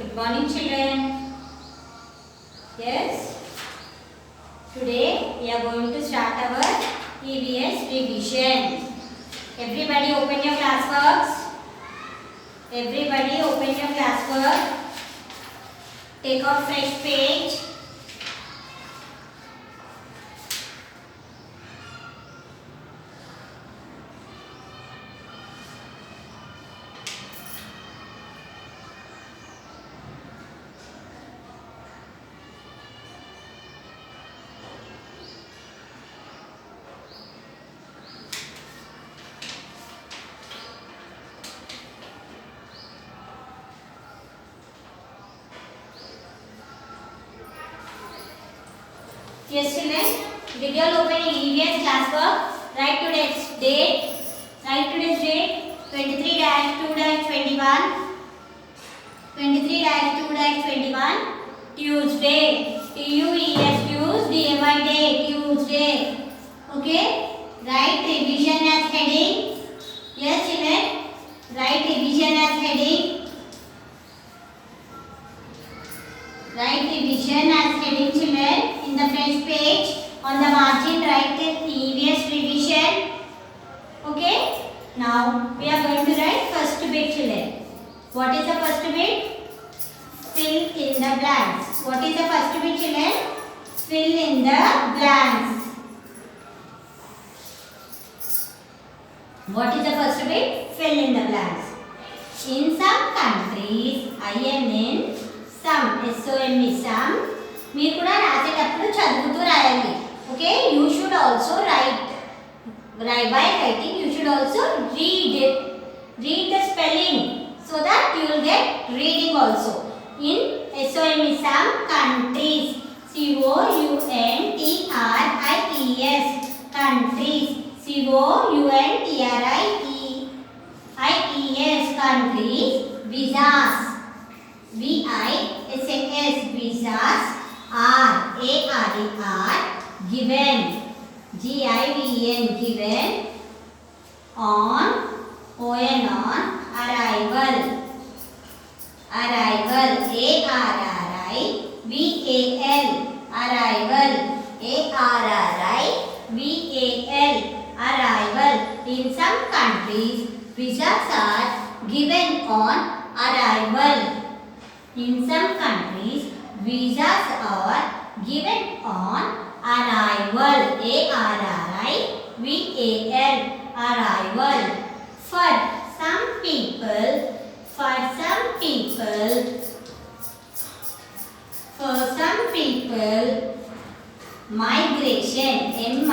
Good morning, children. Yes, today we are going to start our EVS revision. Everybody open your classworks. Everybody open your classwork. Take out fresh page. Yes, children. Did you all open EVS classwork? Write today's date. Write today's date 23-2-21. 23-2-21. Tuesday. TUES Tuesday. My day. Tuesday. Okay. Write revision as heading. Yes, children. Write revision as heading. Write revision as heading, children. In the first page, on the margin, write EVS revision. Okay. Now we are going to write first bit, children. What is the first bit? Fill in the blanks. What is the first bit, children? Fill in the blanks. What is the first bit? Fill in the blanks. In some countries, I am in some, SOM is some. మీరు కూడా రాసేటప్పుడు చదువుతూ రాయాలి. Okay, you should also write by writing. You should also read the spelling so that you will get reading also. In SOM is some countries, COUNTRIES, countries, COUNTRIES, countries. Visas, VISAS, visas. ARER, given, GIVEN, given. On, arrival, arrival, ARRIVAL, arrival, ARRIVAL, arrival. In some countries, visas are given on arrival. In some countries, visas are given on arrival. ARRIVAL, arrival. For some people, migration, MIGRATION,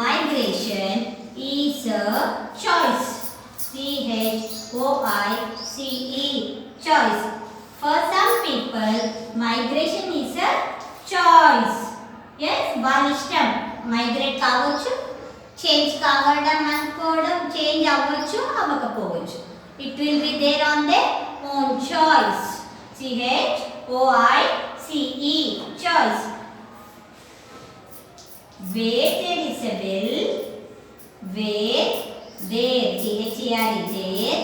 migration is a choice. CHOICE, choice. For some people, migration is a choice. Yes, వాళ్ళ ఇష్టం. Migrate కావచ్చు, change కావడం అనుకోవడం, change అవ్వచ్చు, అవ్వకపోవచ్చు. It will be there on their own choice. CHOICE, choice. Where there is a will, where there, THERE, there is a will,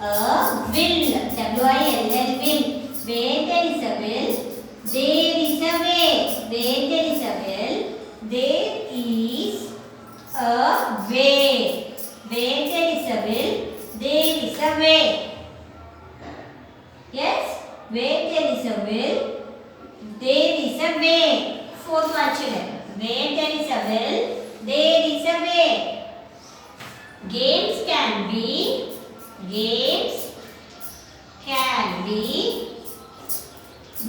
WILL, will. Where there is a will, there is a way. Where there is a will, there is a way. Where there is a will, there is a way. Yes, where there is a will, there is a way. Fourth one, children. Where there is a will, there is a way. Games can be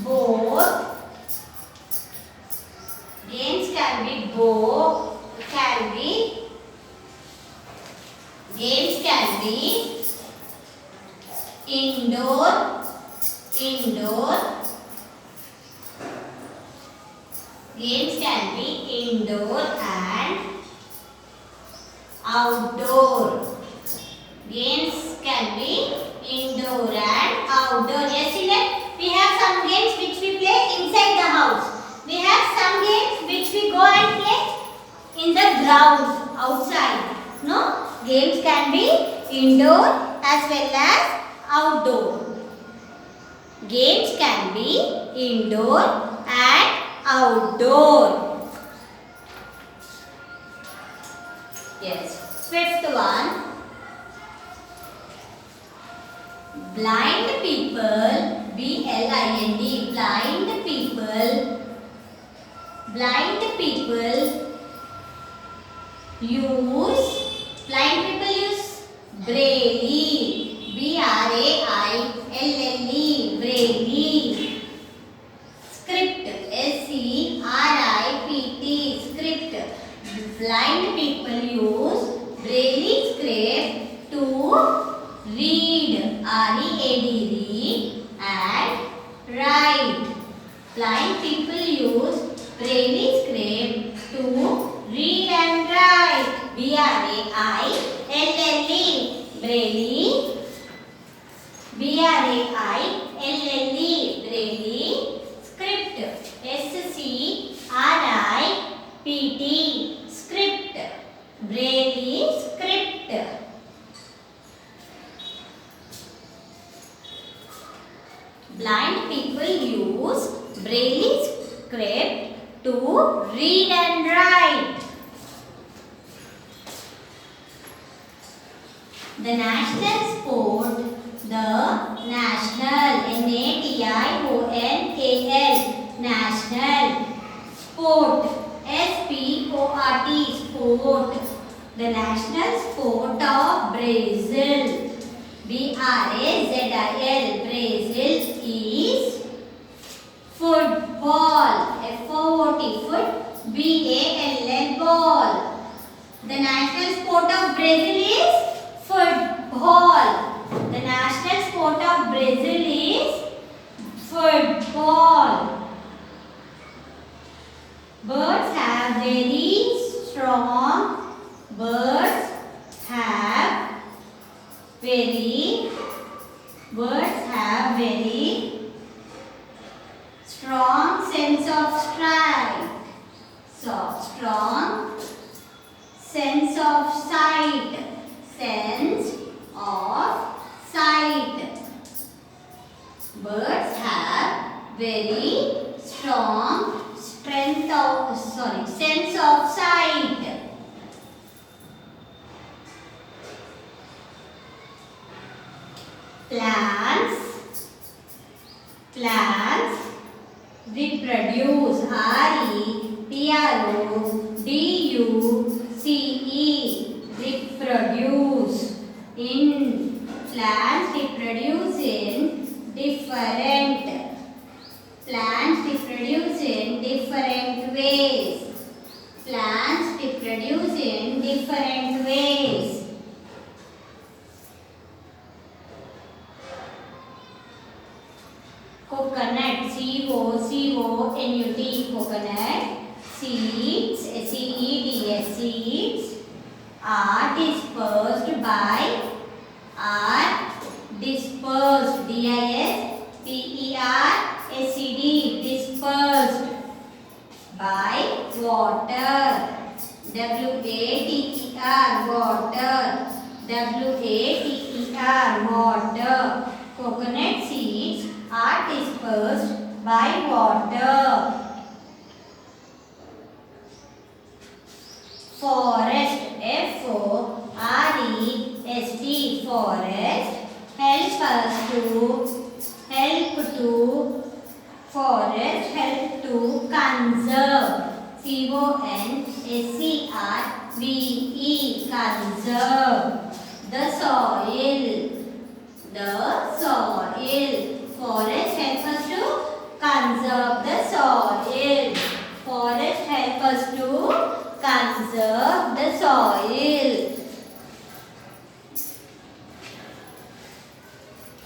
both. Games can be both. Games can be indoor. Games can be indoor and outdoor. Games can be indoor and outdoor. Yes, children, we have some games which we play inside the house. We have some games which we go and play in the ground outside. No, Games can be indoor as well as outdoor. Games can be indoor and outdoor. Yes. Fifth one. Blind people, B-L-I-N-D, blind people use Braille, B-R-A-I-L-L-E, Braille. Script, S-C-R-I-P-T, script. Blind people use Braille script to read, R-E-A-D, read and write. Blind people use Braille script to read and write, B-R-A-I-L-L-E, Braille, B-R-A-I-L-L-E, Braille script, S-C-R-I-P-T, script, Braille script. Blind people use Braille script to read and write. The national sport, N-A-T-I-O-N-A-L, national sport, S-P-O-R-T, sport. The national sport of Brazil, B-R-A-Z-I-L, Brazil is football, F-O-O-T, foot, B-A-L-L, ball. The national sport of Brazil is football. The national sport of Brazil is football. Birds have very strong sense of sight. So strong sense of sight. Sense of sight. Birds have very strong sense of sight. Plants reproduce. R-E-P-R-O-D-U-C-E, reproduce. Plants reproduce in different ways. Plants reproduce in different ways. Coconut, C-O-C-O-N-U-T, coconut. Seeds, S-E-E-D-S, seeds are dispersed, D-I-S-P-E-R-S-E-D, dispersed by water, W-A-T-E-R, water, W-A-T-E-R, water. Coconut seeds are dispersed by water. Forest, F-O-R-E-S-T, forest help to conserve, C-O-N-S-E-R-V-E, conserve the soil. Forest help us to conserve the soil. Forest help us to conserve the soil.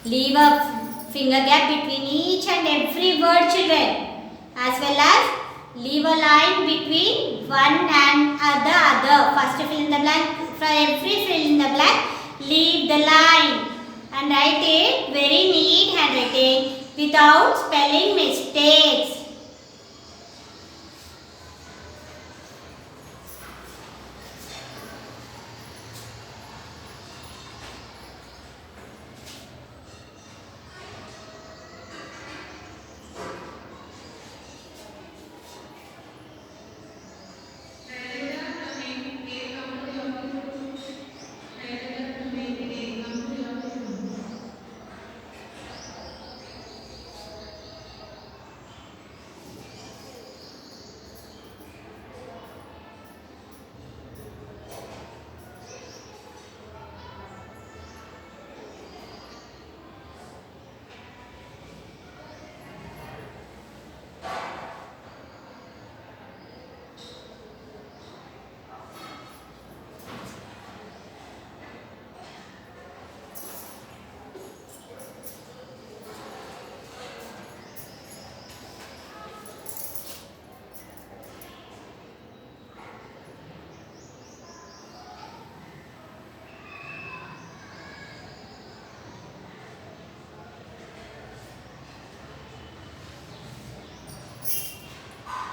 Leave a finger gap between each and every word, children, as well as leave a line between one and the other. First fill in the blank. For every fill in the blank, leave the line and write it very neat handwriting without spelling mistakes.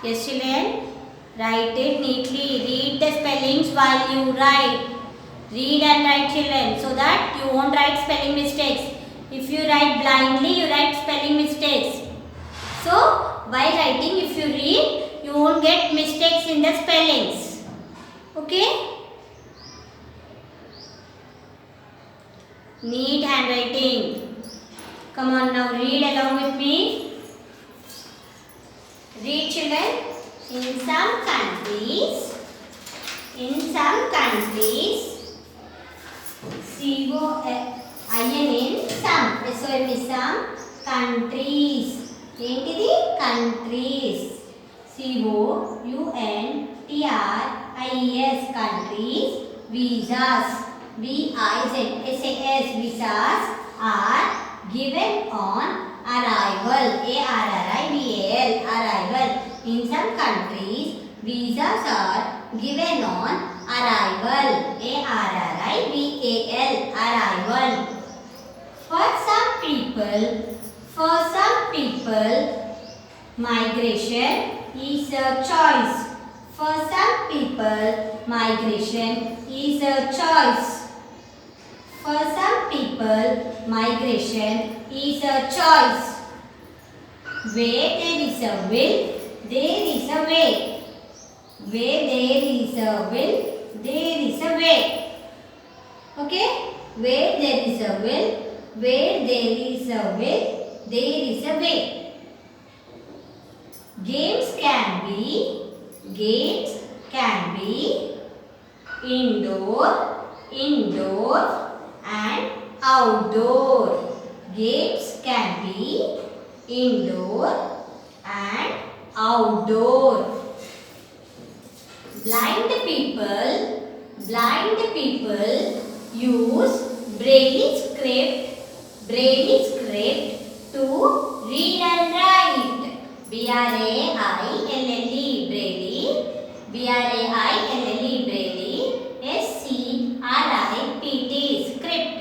Yes, children. Write it neatly. Read the spellings while you write. Read and write, children, so that you won't write spelling mistakes. If you write blindly, you write spelling mistakes. So, while writing, if you read, you won't get mistakes in the spellings. Okay? Neat handwriting. Come on now, read along with me. Read, children. In some countries, C-O-I-N in some, S-O-M is some countries. ఏంటిది countries. C-O-U-N-T-R-I-E-S countries. Visas, V-I-Z-S-A-S visas are given on arrival, A-R-R-I-V-A-L, arrival. In some countries, visas are given on arrival, A-R-R-I-V-A-L, arrival. For some people, migration is a choice. For some people, migration is a choice. For some people, migration is a choice. Where there is a will, there is a way. Where there is a will, there is a way. Okay? Where there is a will, where there is a will, there is a way. Games can be indoor and outdoor. Games can be indoor and outdoor. Blind people use braille script to read and write. B-R-A-I-L-L-E braille, B-R-A-I-L-L-E braille, S-C-R-I-P-T script.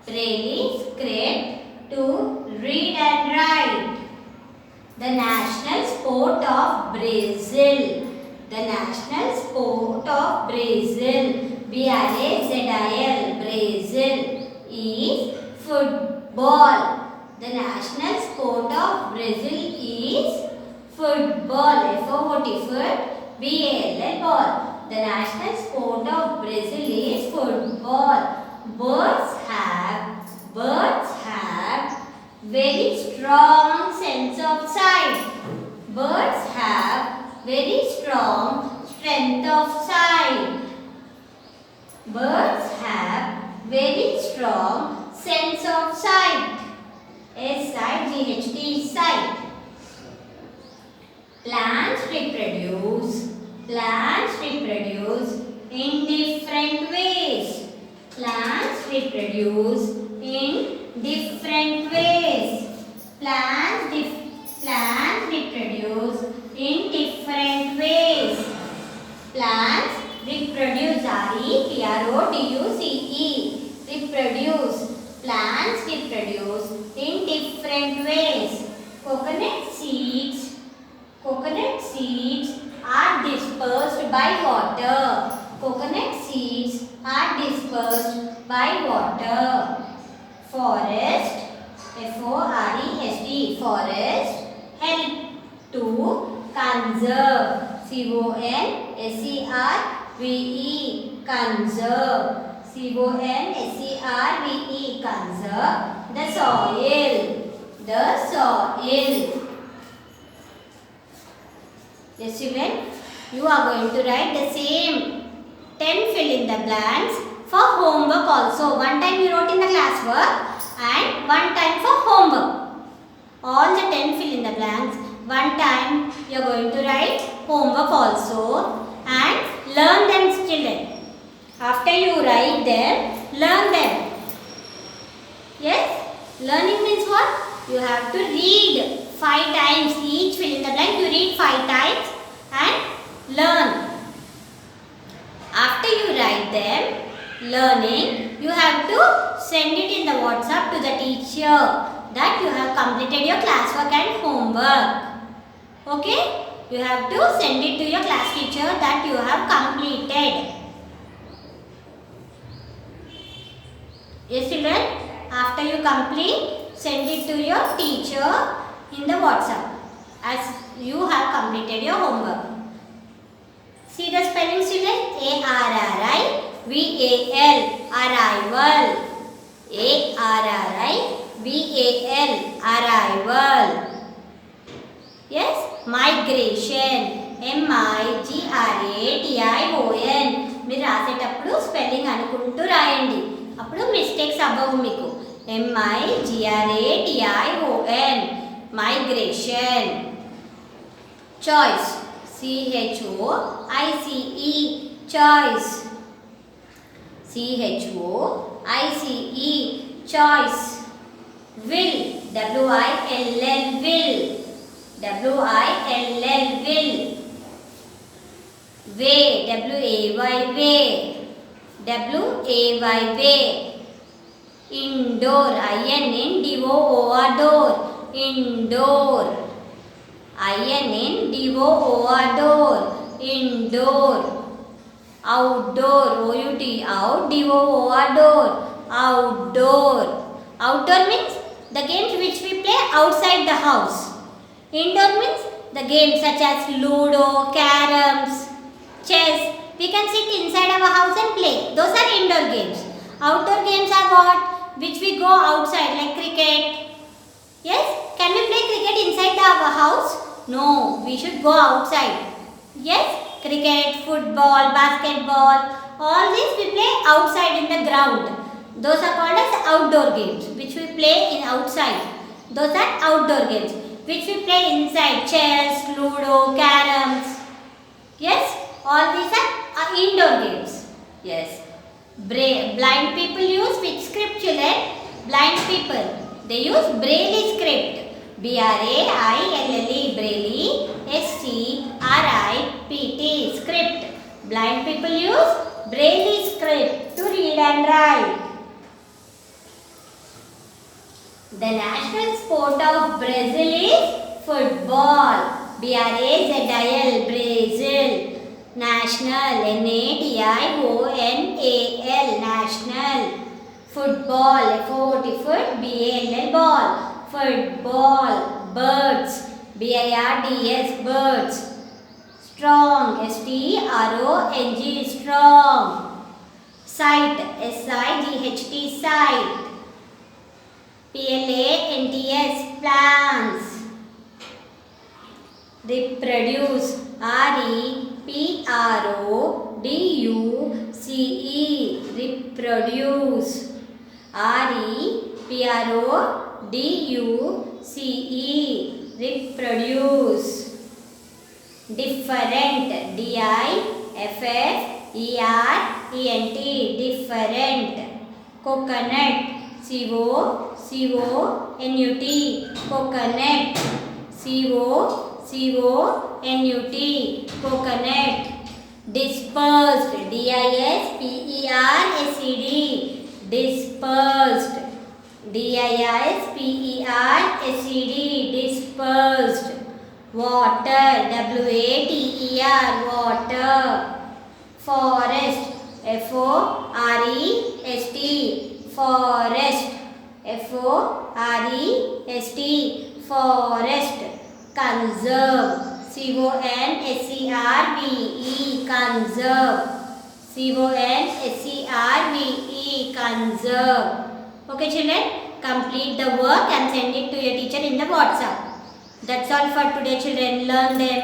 Braille script to read and write. The national sport of Brazil. The national sport of Brazil, B-R-A-Z-I-L, Brazil, is football. The national sport of Brazil is football. F-O-O-T, foot, B-A-L-L, ball. The national sport of Brazil is football. Birds have very strong sense of sight. Birds have very strong strength of sight. Birds have very strong sense of sight. S-I-G-H-T, sight. Plants reproduce in different ways. Plants reproduce in different ways. Plants reproduce in different ways. Plants reproduce, R-E-P-R-O-D-U-C-E, reproduce. Plants reproduce in different ways. Coconut seeds are dispersed by water. Coconut seeds are dispersed by water. Forest, F-O-R-E-S-T, forest help to conserve, C-O-N-S-E-R-V-E, conserve, C-O-N-S-E-R-V-E, conserve the soil. Yes, children, you are going to write the same 10 fill in the blanks for homework also. One time you wrote in the classwork and one time for homework. All the 10 fill in the blanks, one time you are going to write homework also and learn them, children. After you write them, learn them. Yes? Learning means what? You have to read 5 times each fill in the blank. You read 5 times and learn. After you write them, learning, you have to send it in the WhatsApp to the teacher that you have completed your classwork and homework. Okay? You have to send it to your class teacher that you have completed. Yes children, after you complete, send it to your teacher in the WhatsApp as you have completed your homework. See the spelling children. A-R-R-I-V-A-L, arrival. A-R-R-I-V-A-L, arrival. Yes, migration. M-I-G-R-A-T-I-O-N. మీరు రాసేటప్పుడు spelling అనుకుంటూ రాయండి, అప్పుడు mistakes అవ్వవు మీకు. M-I-G-R-A-T-I-O-N, migration. Choice. C-H-O-I-C-E, choice. C-H-O-I-C-E, choice. Will. W-I-L-L, will. W-I-L-L, will. Way. W-A-Y, way. W-A-Y, way. Indoor. I-N-N-D-O-O-R, door. Indoor. I-N-N-D-O-O-R, door. Indoor. Outdoor. O-U-T, out. D-O-O-R, door. Outdoor. Outdoor means the games which we play outside the house. Indoor means the games such as Ludo, caroms, chess. We can sit inside our house and play. Those are indoor games. Outdoor games are what? Which we go outside, like cricket. Yes? Can we play cricket inside our house? No, we should go outside. Yes? Cricket, football, basketball, all these we play outside in the ground. Those are called as outdoor games, which we play in outside. Those are outdoor games, which we play inside. Chess, Ludo, caroms. Yes? All these are indoor games. Yes. Blind people use which script children? Blind people. They use Braille script. B-R-A-I-L-L-E, Braille. S-C-R-I-P-T, script. Blind people use Braille script to read and write. The national sport of Brazil is football. B-R-A-Z-I-L, Brazil. National. N-A-T-I-O-N-A-L, national. Football. F-O-T, foot. B-A-L-L, ball. Football. Birds. B-I-R-D-S, birds. Strong. S-T-R-O-N-G, strong. Sight. S-I-G-H-T, sight. P-L-A-N-T-S, plants. Reproduce. R-E-P-R-O-D-U-C-E, reproduce. R-E-P-R-O-D-U-C-E, reproduce. Different. D-I-F-F-E-R-E-N-T, different. Coconut. C-O-C-O-N-U-T, coconut. C-O-C-O-N-U-T, coconut. Dispersed. D-I-S-P-E-R-S-E-D, dispersed. D-I-S-P-E-R-S-E-D, dispersed. Water. W-A-T-E-R, water. Forest. F-O-R-E-S-T, forest. F-O-R-E-S-T, forest. Conserve. C-O-N-S-E-R-V-E, conserve. C-O-N-S-E-R-V-E, conserve. Okay children, complete the work and send it to your teacher in the WhatsApp. That's all for today children. Learn them.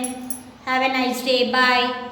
Have a nice day. Bye.